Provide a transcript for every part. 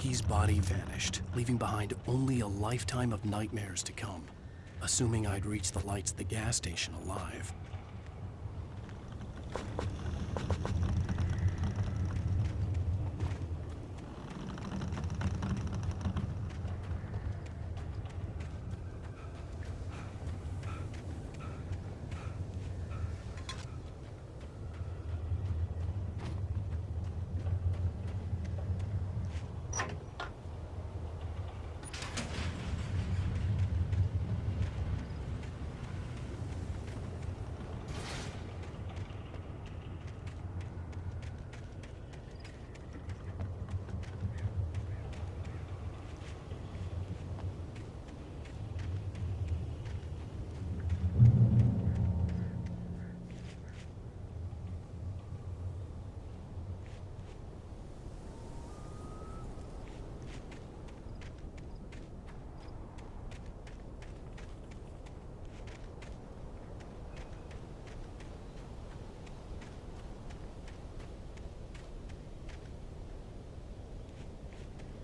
Stucky's body vanished, leaving behind only a lifetime of nightmares to come. Assuming I'd reached the lights at the gas station alive.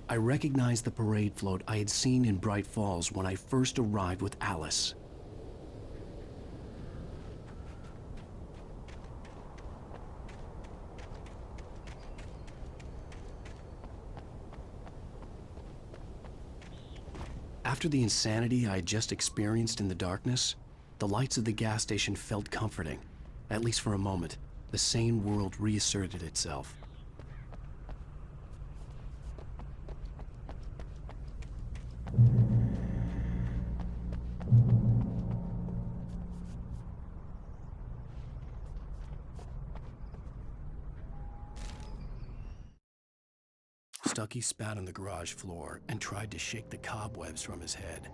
I recognized the parade float I had seen in Bright Falls when I first arrived with Alice. After the insanity I had just experienced in the darkness, the lights of the gas station felt comforting. At least for a moment, the sane world reasserted itself. Stucky spat on the garage floor and tried to shake the cobwebs from his head.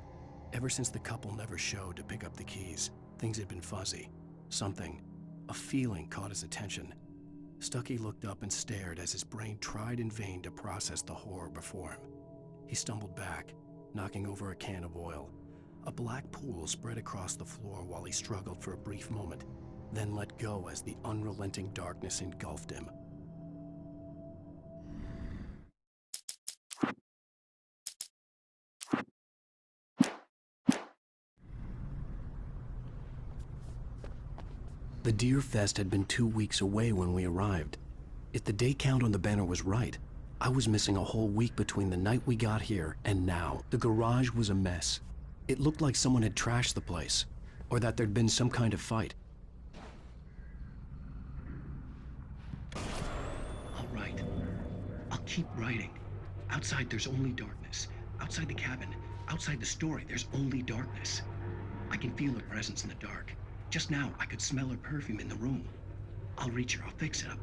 Ever since the couple never showed to pick up the keys, things had been fuzzy. Something, a feeling caught his attention. Stucky looked up and stared as his brain tried in vain to process the horror before him. He stumbled back, knocking over a can of oil. A black pool spread across the floor while he struggled for a brief moment, then let go as the unrelenting darkness engulfed him. The Deer Fest had been 2 weeks away when we arrived. If the day count on the banner was right, I was missing a whole week between the night we got here and now. The garage was a mess. It looked like someone had trashed the place, or that there'd been some kind of fight. I'll write. I'll keep writing. Outside there's only darkness. Outside the cabin, outside the story, there's only darkness. I can feel her presence in the dark. Just now, I could smell her perfume in the room. I'll reach her, I'll fix it up.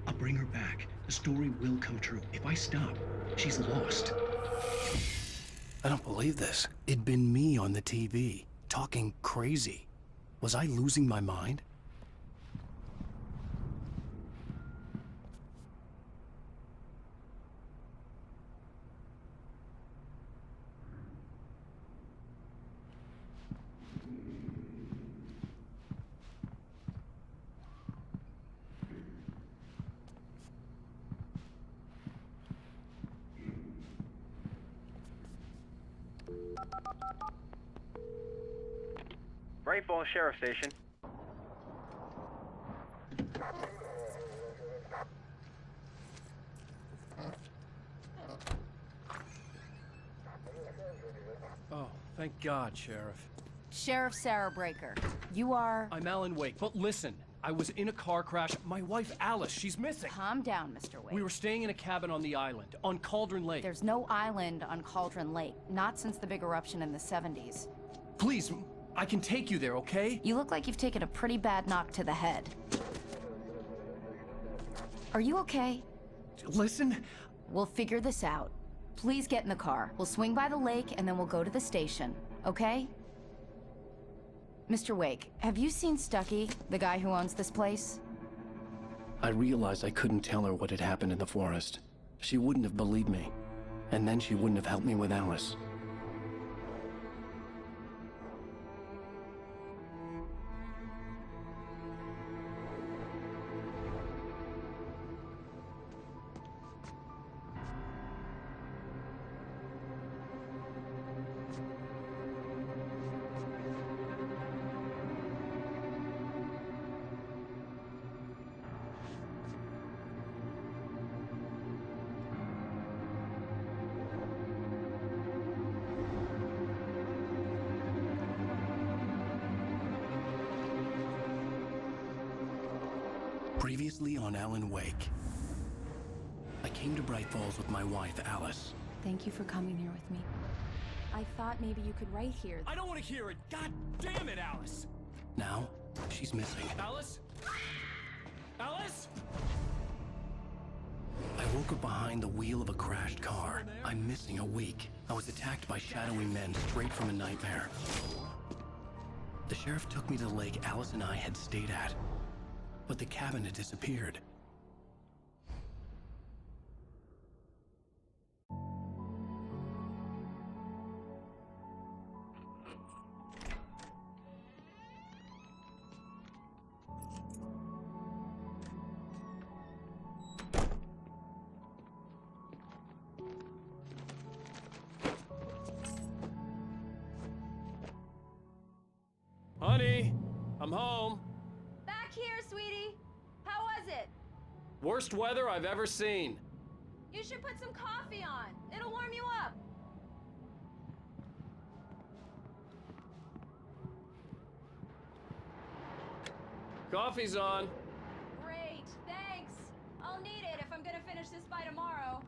I'll bring her back. The story will come true. If I stop, she's lost. I don't believe this. It'd been me on the TV, talking crazy. Was I losing my mind? Bright Falls Sheriff Station. Oh, thank God, Sheriff. Sheriff Sarah Breaker. You are... I'm Alan Wake, but listen, I was in a car crash. My wife, Alice, she's missing. Calm down, Mr. Wake. We were staying in a cabin on the island, on Cauldron Lake. There's no island on Cauldron Lake, not since the big eruption in the 70s. Please, I can take you there, okay? You look like you've taken a pretty bad knock to the head. Are you okay? Listen. We'll figure this out. Please get in the car. We'll swing by the lake and then we'll go to the station, okay? Mr. Wake, have you seen Stucky, the guy who owns this place? I realized I couldn't tell her what had happened in the forest. She wouldn't have believed me. And then she wouldn't have helped me with Alice. Previously on Alan Wake. I came to Bright Falls with my wife, Alice. Thank you for coming here with me. I thought maybe you could write here. I don't want to hear it! God damn it, Alice! Now, she's missing. Alice? Alice? I woke up behind the wheel of a crashed car. I'm missing a week. I was attacked by shadowy men straight from a nightmare. The sheriff took me to the lake Alice and I had stayed at. But the cabin had disappeared. Honey, I'm home. Back here, sweetie. How was it? Worst weather I've ever seen. You should put some coffee on. It'll warm you up. Coffee's on. Great, thanks. I'll need it if I'm gonna finish this by tomorrow.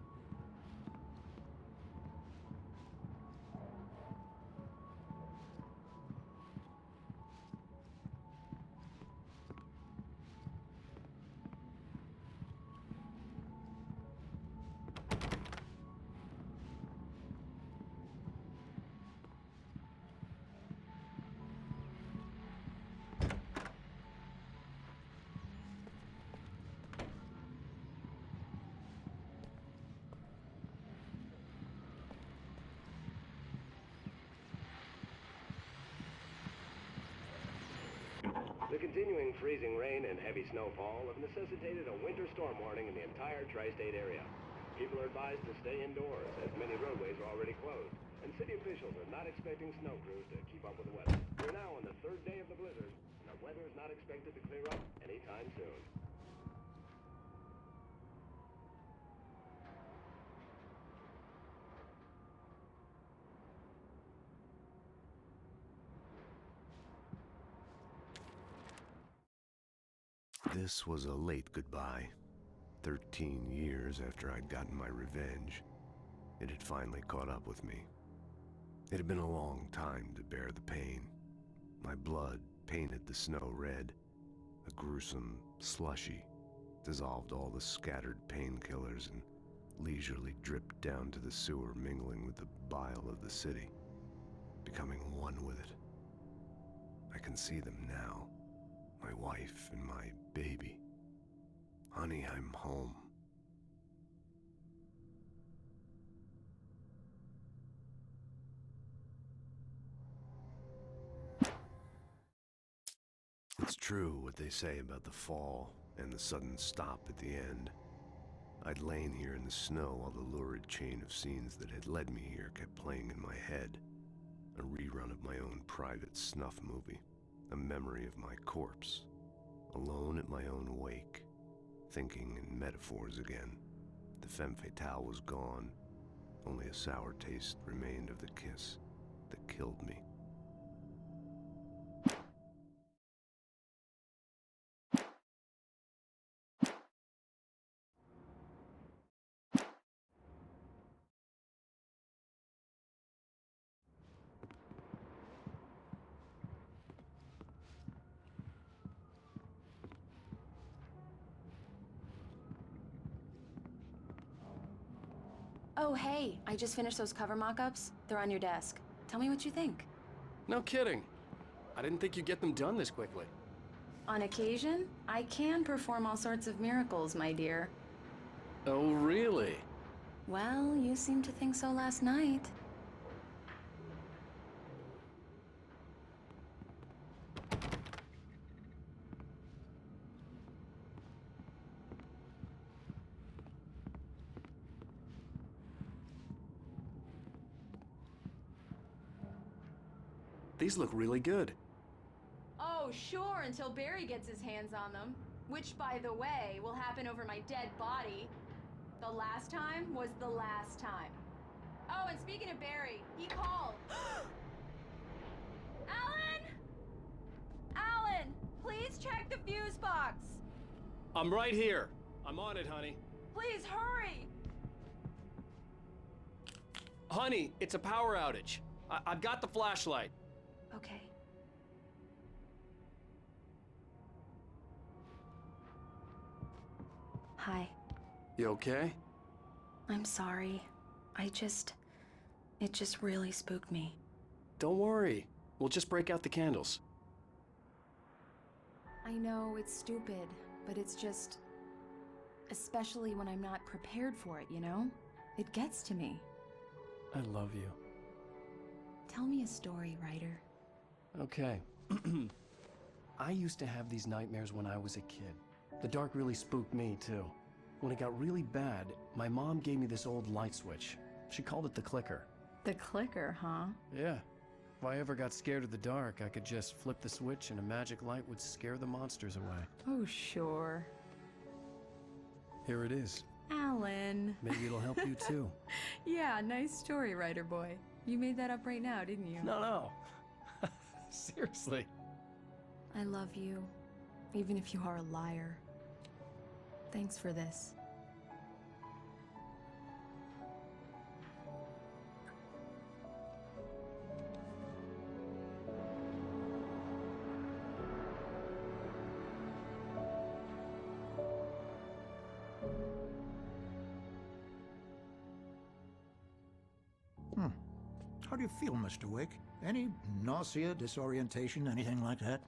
The continuing freezing rain and heavy snowfall have necessitated a winter storm warning in the entire tri-state area. People are advised to stay indoors as many roadways are already closed, and city officials are not expecting snow crews to keep up with the weather. We're now on the third day of the blizzard, and the weather is not expected to clear up anytime soon. This was a late goodbye. 13 years after I'd gotten my revenge, it had finally caught up with me. It had been a long time to bear the pain. My blood painted the snow red. A gruesome slushy dissolved all the scattered painkillers and leisurely dripped down to the sewer, mingling with the bile of the city, becoming one with it. I can see them now. My wife and my baby. Honey, I'm home. It's true what they say about the fall and the sudden stop at the end. I'd lain here in the snow while the lurid chain of scenes that had led me here kept playing in my head. A rerun of my own private snuff movie. A memory of my corpse, alone at my own wake, thinking in metaphors again. The femme fatale was gone. Only a sour taste remained of the kiss that killed me. Oh, hey, I just finished those cover mock-ups. They're on your desk. Tell me what you think. No kidding. I didn't think you'd get them done this quickly. On occasion, I can perform all sorts of miracles, my dear. Oh, really? Well, you seemed to think so last night. These look really good. Oh, sure, until Barry gets his hands on them. Which, by the way, will happen over my dead body. The last time was the last time. Oh, and speaking of Barry, he called. Alan! Alan, please check the fuse box. I'm right here. I'm on it, honey. Please hurry! Honey, it's a power outage. I've got the flashlight. Okay. Hi. You okay? I'm sorry. It just really spooked me. Don't worry. We'll just break out the candles. I know it's stupid, but it's just... especially when I'm not prepared for it, you know? It gets to me. I love you. Tell me a story, writer. Okay. I used to have these nightmares when I was a kid. The dark really spooked me, too. When it got really bad, my mom gave me this old light switch. She called it the clicker. The clicker, huh? Yeah. If I ever got scared of the dark, I could just flip the switch and a magic light would scare the monsters away. Oh, sure. Here it is. Alan. Maybe it'll help you, too. Yeah, nice story, writer boy. You made that up right now, didn't you? No. Seriously. I love you, even if you are a liar. Thanks for this. How do you feel, Mr. Wake? Any nausea, disorientation, anything like that?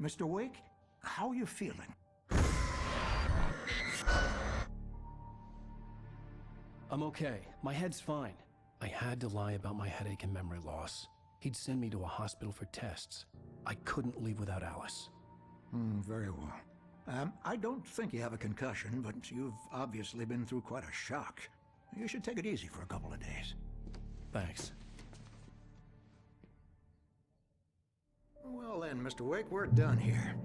Mr. Wake, how are you feeling? I'm okay. My head's fine. I had to lie about my headache and memory loss. He'd send me to a hospital for tests. I couldn't leave without Alice. Very well. I don't think you have a concussion, but you've obviously been through quite a shock. You should take it easy for a couple of days. Thanks. Well then, Mr. Wake, we're done here.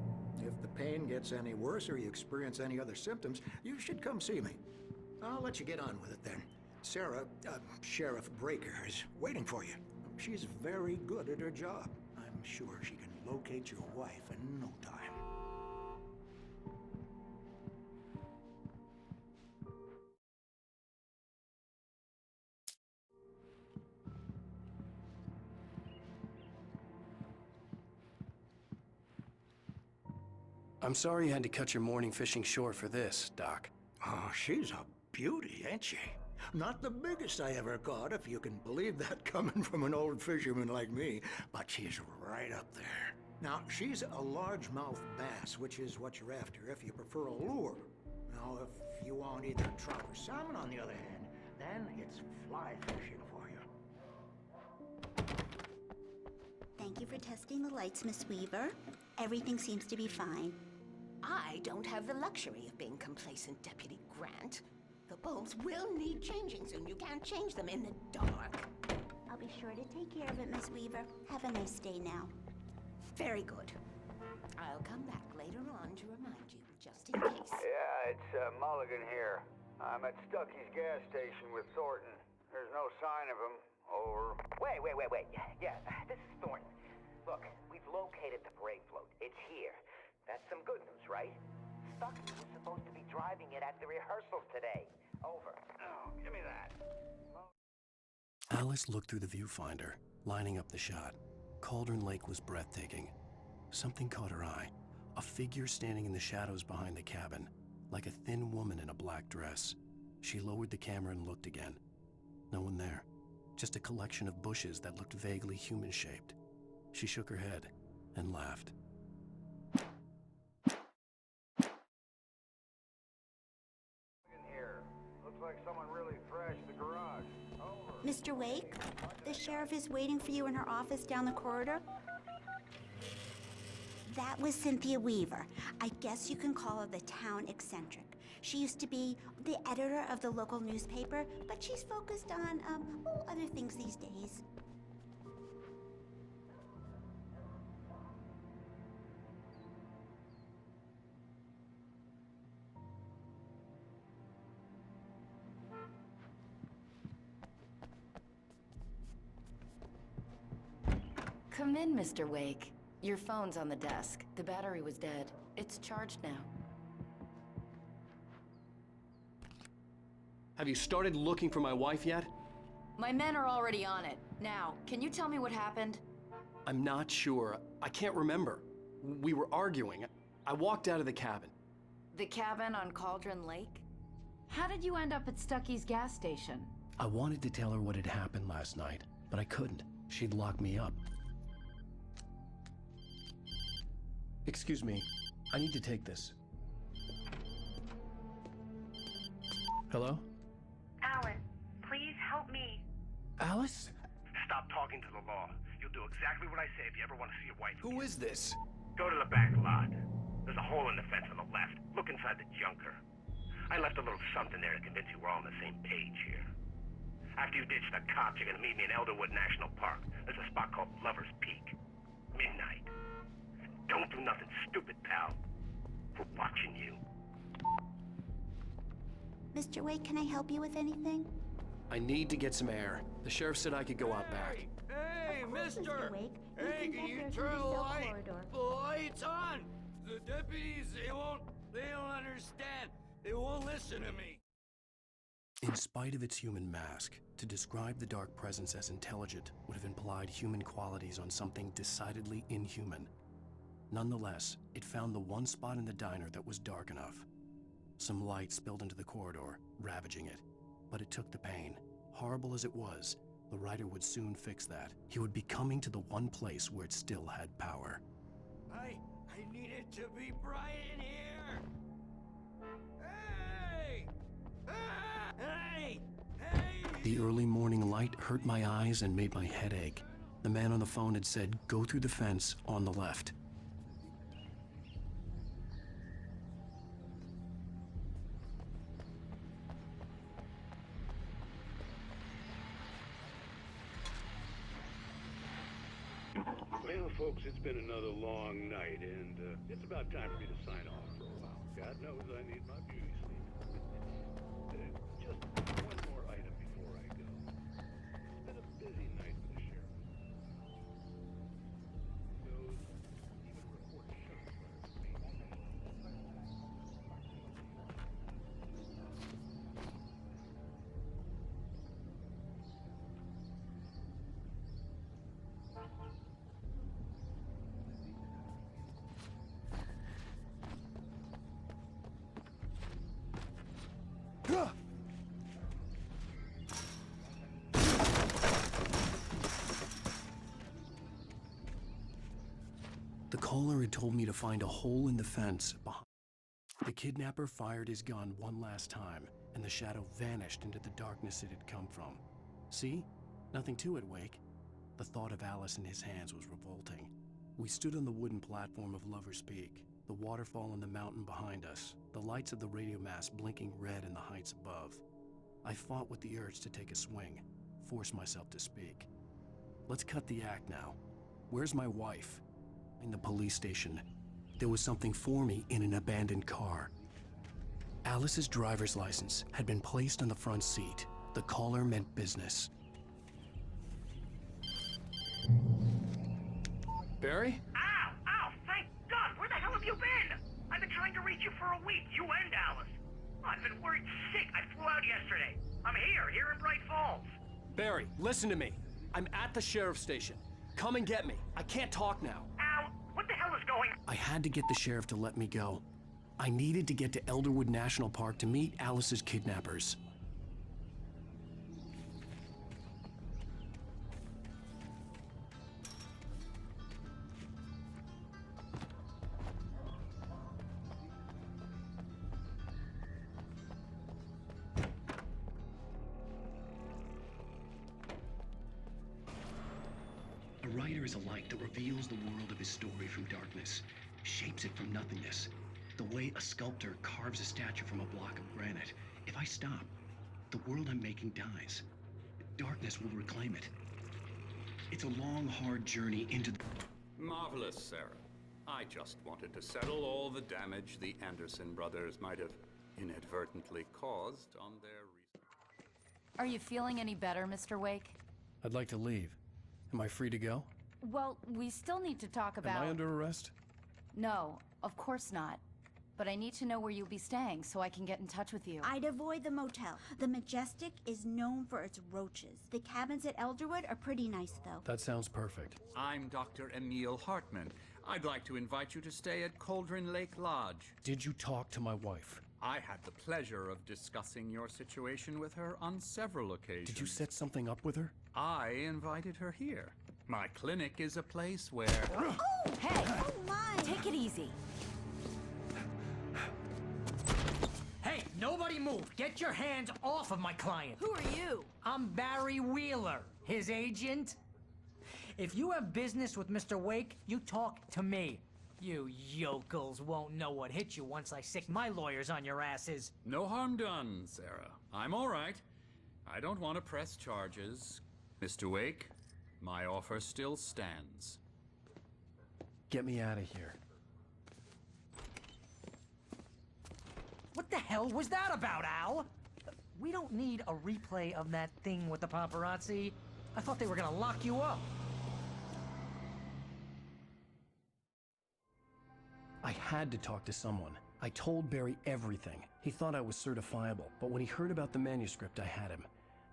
If the pain gets any worse or you experience any other symptoms, you should come see me. I'll let you get on with it then. Sarah, Sheriff Breaker, is waiting for you. She's very good at her job. I'm sure she can locate your wife in no time. I'm sorry you had to cut your morning fishing short for this, Doc. Oh, she's a beauty, ain't she? Not the biggest I ever caught, if you can believe that coming from an old fisherman like me, but she's right up there. Now, she's a largemouth bass, which is what you're after if you prefer a lure. Now, if you want either trout or salmon, on the other hand, then it's fly fishing for you. Thank you for testing the lights, Miss Weaver. Everything seems to be fine. I don't have the luxury of being complacent, Deputy Grant. The bulbs will need changing soon. You can't change them in the dark. I'll be sure to take care of it, Miss Weaver. Have a nice day now. Very good. I'll come back later on to remind you, just in case. Yeah, it's Mulligan here. I'm at Stucky's gas station with Thornton. There's no sign of him. Over. Wait. Yeah, this is Thornton. Look, we've located the parade float. It's here. That's some good news, right? Stucky was supposed to be driving it at the rehearsals today. Over. Oh, give me that. Alice looked through the viewfinder, lining up the shot. Cauldron Lake was breathtaking. Something caught her eye. A figure standing in the shadows behind the cabin, like a thin woman in a black dress. She lowered the camera and looked again. No one there. Just a collection of bushes that looked vaguely human-shaped. She shook her head and laughed. Here. Looks like someone really thrashed the garage. Over. Mr. Wake, the sheriff is waiting for you in her office down the corridor. That was Cynthia Weaver. I guess you can call her the town eccentric. She used to be the editor of the local newspaper, but she's focused on, other things these days. Come in, Mr. Wake. Your phone's on the desk. The battery was dead. It's charged now. Have you started looking for my wife yet? My men are already on it. Now, can you tell me what happened? I'm not sure. I can't remember. We were arguing. I walked out of the cabin. The cabin on Cauldron Lake? How did you end up at Stucky's gas station? I wanted to tell her what had happened last night, but I couldn't. She'd lock me up. Excuse me. I need to take this. Hello? Alice, please help me. Alice? Stop talking to the law. You'll do exactly what I say if you ever want to see your wife again. Who is this? Go to the back lot. There's a hole in the fence on the left. Look inside the junker. I left a little something there to convince you we're all on the same page here. After you ditch the cops, you're gonna meet me in Elderwood National Park. There's a spot called Lover's Peak. Midnight. Don't do nothing stupid, pal. We're watching you. Mr. Wake, can I help you with anything? I need to get some air. The sheriff said I could go out back. Hey, mister! Wake, Hey, can you turn the lights on? The deputies, they don't understand. They won't listen to me. In spite of its human mask, to describe the dark presence as intelligent would have implied human qualities on something decidedly inhuman. Nonetheless, it found the one spot in the diner that was dark enough. Some light spilled into the corridor, ravaging it. But it took the pain. Horrible as it was, the writer would soon fix that. He would be coming to the one place where it still had power. I need it to be bright in here. Hey! Hey! The early morning light hurt my eyes and made my head ache. The man on the phone had said, "Go through the fence on the left." Well, folks, it's been another long night, and it's about time for me to sign off for a while. God knows I need my beauty sleep. Just one more item before I go. It's been a busy night for the sheriff. Those even report shots The caller had told me to find a hole in the fence behind. The kidnapper fired his gun one last time, and the shadow vanished into the darkness it had come from. See? Nothing to it, Wake. The thought of Alice in his hands was revolting. We stood on the wooden platform of Lover's Peak, the waterfall and the mountain behind us, the lights of the radio mast blinking red in the heights above. I fought with the urge to take a swing, force myself to speak. Let's cut the act now. Where's my wife? In the police station. There was something for me in an abandoned car. Alice's driver's license had been placed on the front seat. The caller meant business. Barry? Ow! Ow! Thank God! Where the hell have you been? I've been trying to reach you for a week, you and Alice. I've been worried sick. I flew out yesterday. I'm here in Bright Falls. Barry, listen to me. I'm at the sheriff's station. Come and get me. I can't talk now. Al, what the hell is going on? I had to get the sheriff to let me go. I needed to get to Elderwood National Park to meet Alice's kidnappers. A writer is a light that reveals the world of his story from darkness, shapes it from nothingness. The way a sculptor carves a statue from a block of granite. If I stop, the world I'm making dies. Darkness will reclaim it. It's a long, hard journey into the... Marvelous, Sarah. I just wanted to settle all the damage the Anderson brothers might have inadvertently caused on their research. Are you feeling any better, Mr. Wake? I'd like to leave. Am I free to go? Well, we still need to talk about... Am I under arrest? No, of course not. but I need to know where you'll be staying so I can get in touch with you. I'd avoid the motel. The Majestic is known for its roaches. The cabins at Elderwood are pretty nice, though. That sounds perfect. I'm Dr. Emil Hartman. I'd like to invite you to stay at Cauldron Lake Lodge. Did you talk to my wife? I had the pleasure of discussing your situation with her on several occasions. Did you set something up with her? I invited her here. My clinic is a place where... Oh! Hey! Oh, my! Take it easy. Hey, nobody move! Get your hands off of my client! Who are you? I'm Barry Wheeler, his agent. If you have business with Mr. Wake, you talk to me. You yokels won't know what hit you once I sick my lawyers on your asses. No harm done, Sarah. I'm all right. I don't want to press charges. Mr. Wake, my offer still stands. Get me out of here. What the hell was that about, Al? We don't need a replay of that thing with the paparazzi. I thought they were gonna lock you up. I had to talk to someone. I told Barry everything. He thought I was certifiable, but when he heard about the manuscript, I had him.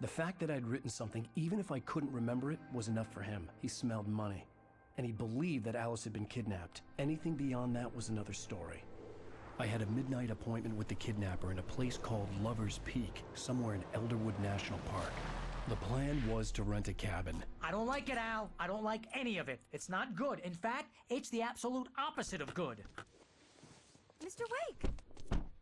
The fact that I'd written something, even if I couldn't remember it, was enough for him. He smelled money. And he believed that Alice had been kidnapped. Anything beyond that was another story. I had a midnight appointment with the kidnapper in a place called Lover's Peak, somewhere in Elderwood National Park. The plan was to rent a cabin. I don't like it, Al. I don't like any of it. It's not good. In fact, it's the absolute opposite of good. Mr. Wake!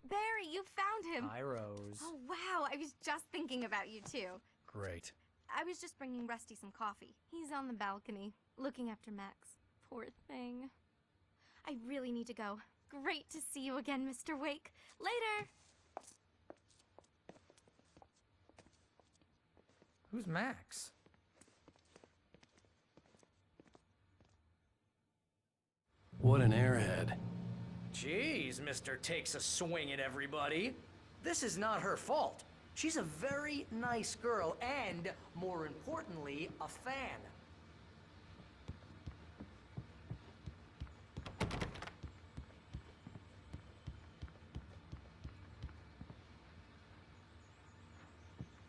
Barry, you found him! Hi, Rose. Oh, wow. I was just thinking about you, too. Great. I was just bringing Rusty some coffee. He's on the balcony, looking after Max. Poor thing. I really need to go. Great to see you again, Mr. Wake. Later! Who's Max? What an airhead. Jeez, Mr. Takes a swing at everybody. This is not her fault. She's a very nice girl and, more importantly, a fan.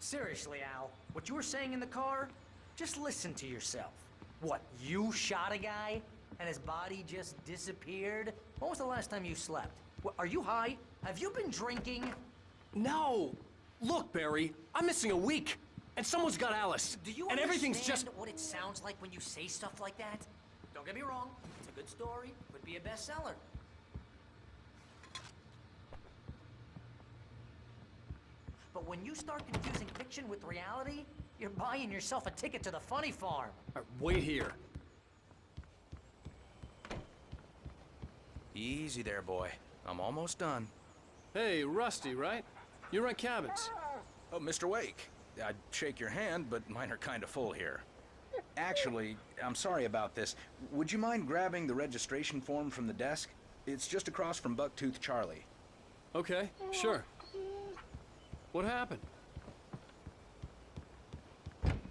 Seriously, Al, what you were saying in the car, just listen to yourself. What, you shot a guy and his body just disappeared? When was the last time you slept? What, are you high? Have you been drinking? No! Look, Barry, I'm missing a week, and someone's got Alice. Do you and everything's just... understand what it sounds like when you say stuff like that? Don't get me wrong, it's a good story, could be a bestseller. But when you start confusing fiction with reality, you're buying yourself a ticket to the funny farm. Wait here. Easy there, boy. I'm almost done. Hey, Rusty, right? You rent cabins. Oh, Mr. Wake. I'd shake your hand, but mine are kind of full here. Actually, I'm sorry about this. Would you mind grabbing the registration form from the desk? It's just across from Bucktooth Charlie. Okay, sure. What happened?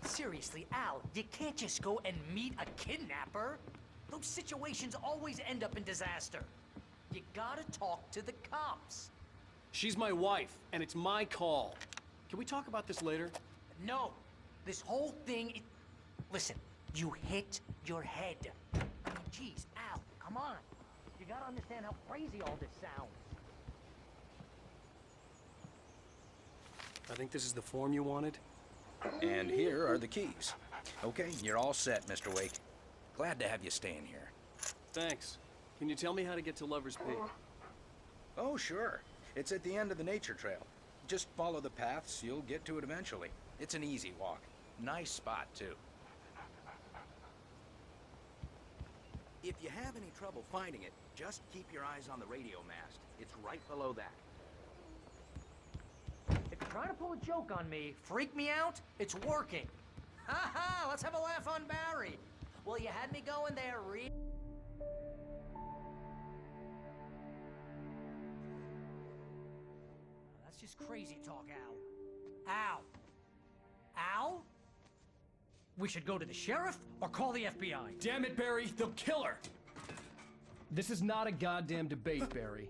Seriously, Al, you can't just go and meet a kidnapper. Those situations always end up in disaster. You gotta talk to the cops. She's my wife, and it's my call. Can we talk about this later? No. This whole thing is... Listen, you hit your head. I mean, geez, Al, come on. You gotta understand how crazy all this sounds. I think this is the form you wanted. And here are the keys. Okay, you're all set, Mr. Wake. Glad to have you staying here. Thanks. Can you tell me how to get to Lover's Peak? Oh, sure. It's at the end of the nature trail. Just follow the paths, you'll get to it eventually. It's an easy walk. Nice spot, too. If you have any trouble finding it, just keep your eyes on the radio mast. It's right below that. If you're trying to pull a joke on me, freak me out, it's working. Ha ha! Let's have a laugh on Barry. Well, you had me going there, That's just crazy talk, Al. Al! Al? We should go to the sheriff or call the FBI. Damn it, Barry, they'll kill her! This is not a goddamn debate, Barry.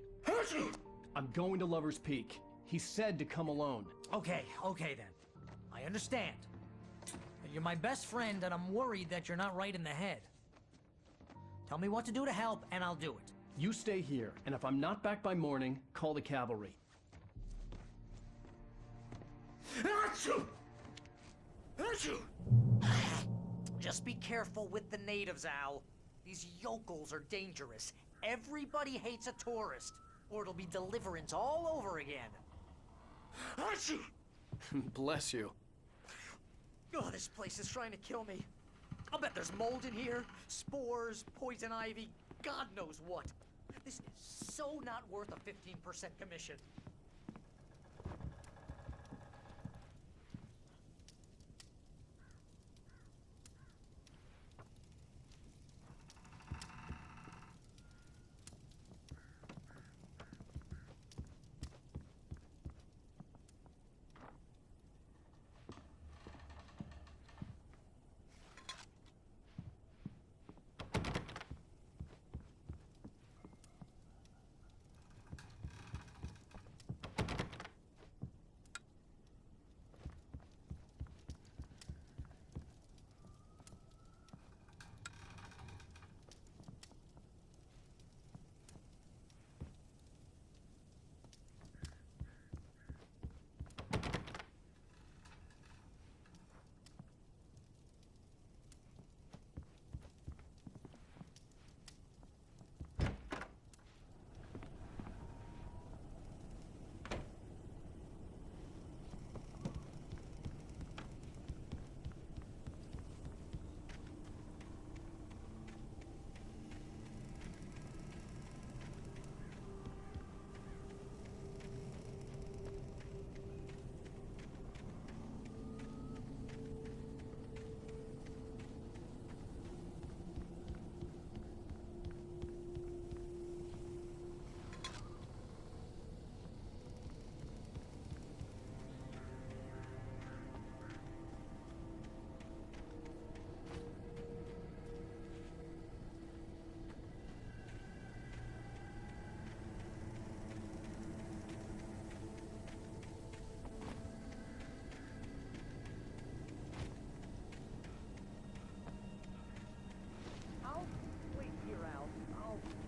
I'm going to Lover's Peak. He said to come alone. Okay then. I understand. You're my best friend, and I'm worried that you're not right in the head. Tell me what to do to help, and I'll do it. You stay here, and if I'm not back by morning, call the cavalry. Just be careful with the natives, Al. These yokels are dangerous. Everybody hates a tourist, or it'll be Deliverance all over again. Bless you. Oh, this place is trying to kill me. I'll bet there's mold in here, spores, poison ivy, God knows what. This is so not worth a 15% commission.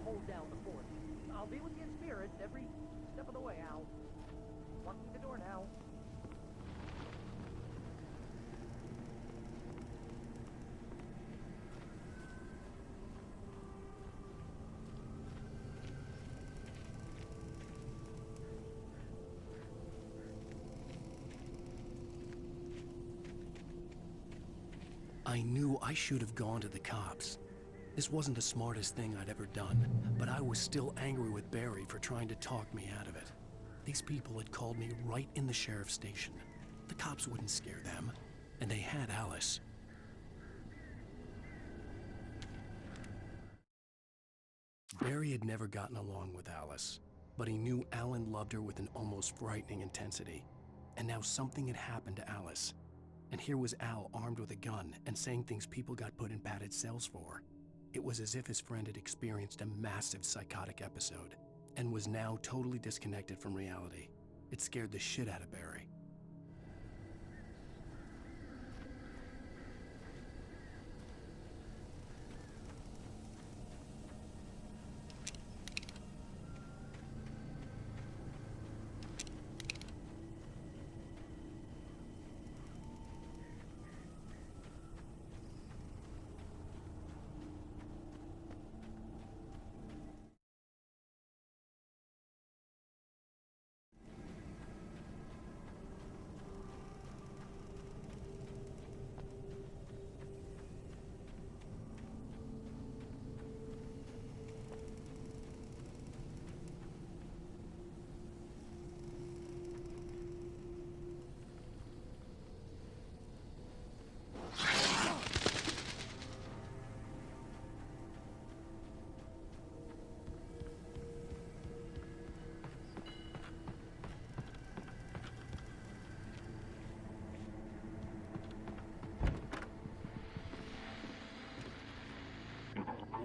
Hold down the fort. I'll be with you in spirit every step of the way, Al. Locking the door now. I knew I should have gone to the cops. This wasn't the smartest thing I'd ever done, but I was still angry with Barry for trying to talk me out of it. These people had called me right in the sheriff's station. The cops wouldn't scare them, and they had Alice. Barry had never gotten along with Alice, but he knew Alan loved her with an almost frightening intensity. And now something had happened to Alice. And here was Al armed with a gun and saying things people got put in padded cells for. It was as if his friend had experienced a massive psychotic episode and was now totally disconnected from reality. It scared the shit out of Barry.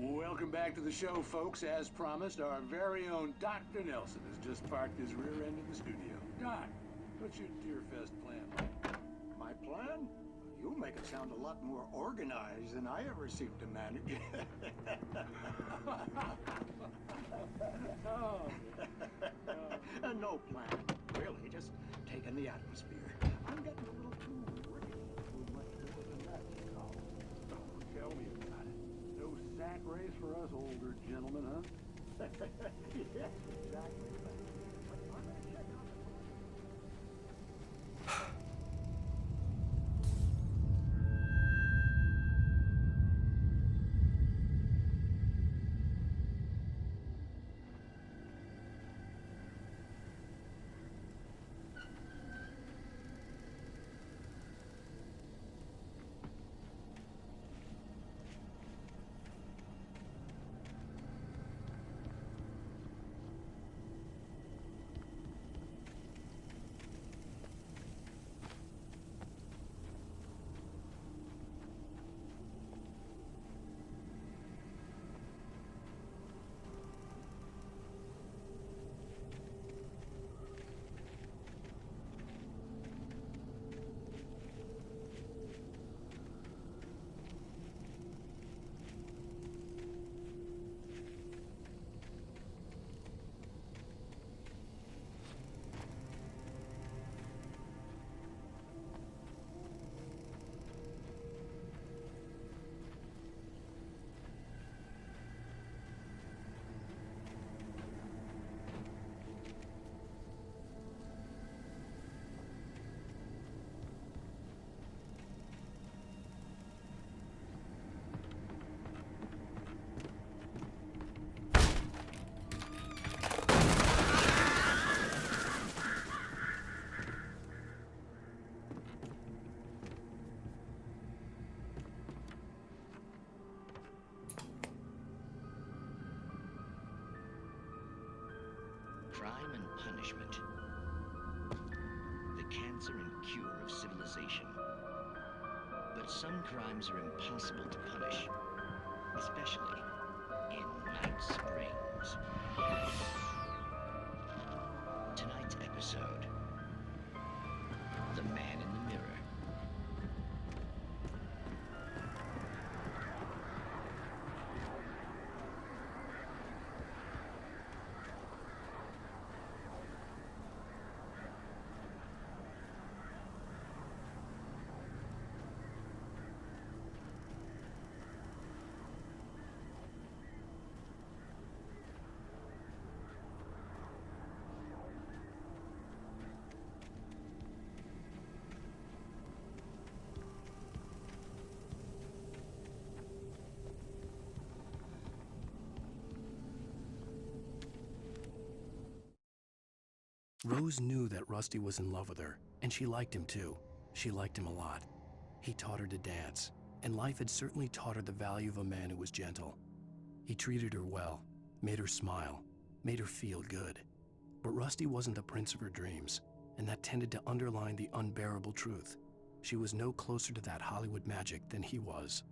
Welcome back to the show, folks. As promised, our very own Dr. Nelson has just parked his rear end in the studio. Doc, what's your Deerfest plan like? My plan? You make it sound a lot more organized than I ever seem to manage. No plan. Really, just taking the atmosphere. I'm getting a little too rickety to do much more than that, you know. Oh, tell me about it. No sack race for us older gentlemen, huh? Yes, exactly. But I'm gonna check out the... Crime and punishment. The cancer and cure of civilization. But some crimes are impossible to punish, especially in Night Springs. Tonight's episode, The Man in the Mirror. Rose knew that Rusty was in love with her, and she liked him too. She liked him a lot. He taught her to dance, and life had certainly taught her the value of a man who was gentle. He treated her well, made her smile, made her feel good. But Rusty wasn't the prince of her dreams, and that tended to underline the unbearable truth. She was no closer to that Hollywood magic than he was.